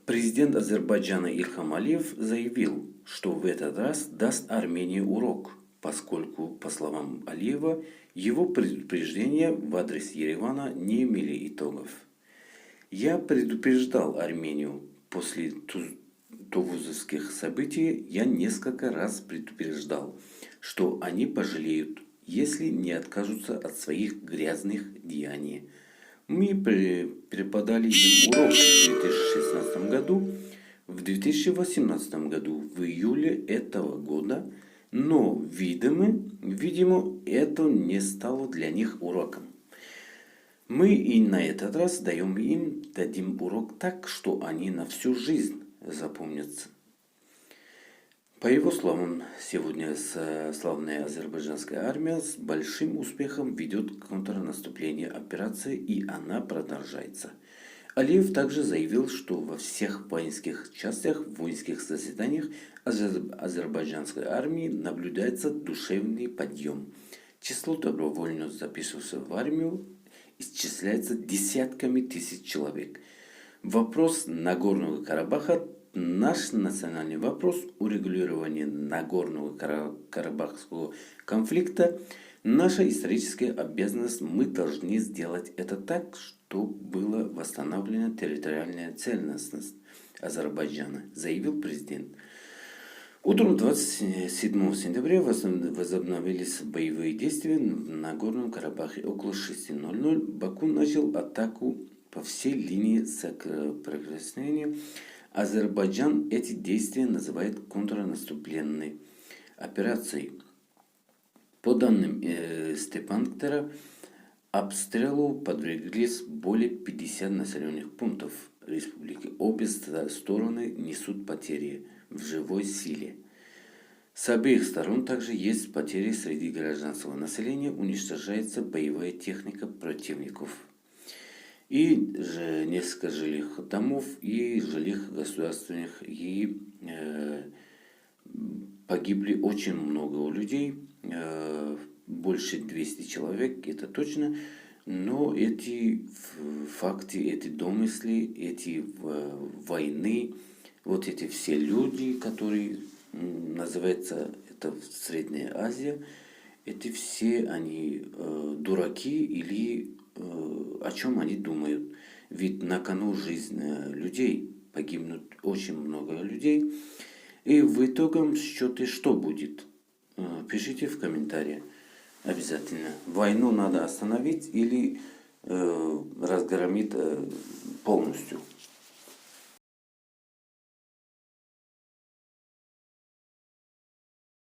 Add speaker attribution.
Speaker 1: Президент Азербайджана Ильхам Алиев заявил, что в этот раз даст Армении урок, поскольку, по словам Алиева, его предупреждения в адрес Еревана не имели итогов. «Я предупреждал Армению после тувузовских событий, я несколько раз предупреждал, что они пожалеют, если не откажутся от своих грязных деяний. Мы преподали им урок в 2016 году, в 2018 году, в июле этого года, но, видимо, это не стало для них уроком. Мы и на этот раз дадим урок так, что они на всю жизнь запомнятся». По его словам, сегодня славная азербайджанская армия с большим успехом ведет контрнаступление операции, и она продолжается. Алиев также заявил, что во всех воинских частях, воинских заседаниях азербайджанской армии наблюдается душевный подъем. Число добровольно записавшихся в армию исчисляется десятками тысяч человек. Вопрос Нагорного Карабаха – наш национальный вопрос, урегулирования Нагорного Карабахского конфликта, наша историческая обязанность, мы должны сделать это так, чтобы была восстановлена территориальная целостность Азербайджана, заявил президент. Утром 27 сентября возобновились боевые действия в Нагорном Карабахе. Около 6:00 Баку начал атаку по всей линии соприкосновения. Азербайджан эти действия называет контрнаступленной операцией. По данным Степанктера, обстрелу подверглись более 50 населенных пунктов республики. Обе стороны несут потери в живой силе. С обеих сторон также есть потери среди гражданского населения, уничтожается боевая техника противников. И несколько жилых домов, и жилых государственных, и погибли очень много людей, больше 200 человек, это точно. Но эти факты, эти домыслы, эти войны, вот эти все люди, которые называются это Средняя Азия, эти все они дураки или о чем они думают. Ведь на кону жизнь людей, погибнут очень много людей. И в итогом счете что будет? Пишите в комментариях обязательно. Войну надо остановить или разгромить полностью.